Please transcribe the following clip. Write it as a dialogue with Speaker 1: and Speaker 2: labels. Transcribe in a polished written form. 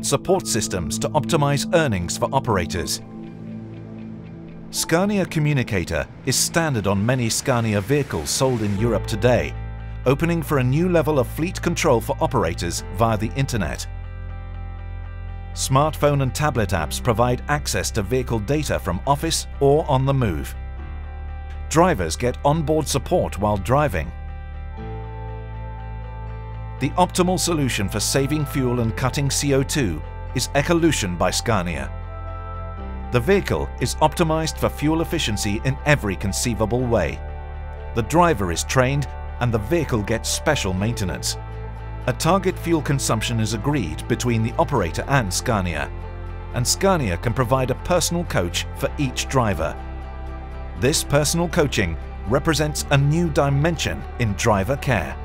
Speaker 1: support systems to optimize earnings for operators. Scania Communicator is standard on many Scania vehicles sold in Europe today, opening for a new level of fleet control for operators via the internet. Smartphone and tablet apps provide access to vehicle data from office or on the move. Drivers get onboard support while driving. The optimal solution for saving fuel and cutting CO2 is Ecolution by Scania. The vehicle is optimized for fuel efficiency in every conceivable way. The driver is trained and the vehicle gets special maintenance. A target fuel consumption is agreed between the operator and Scania can provide a personal coach for each driver. This personal coaching represents a new dimension in driver care.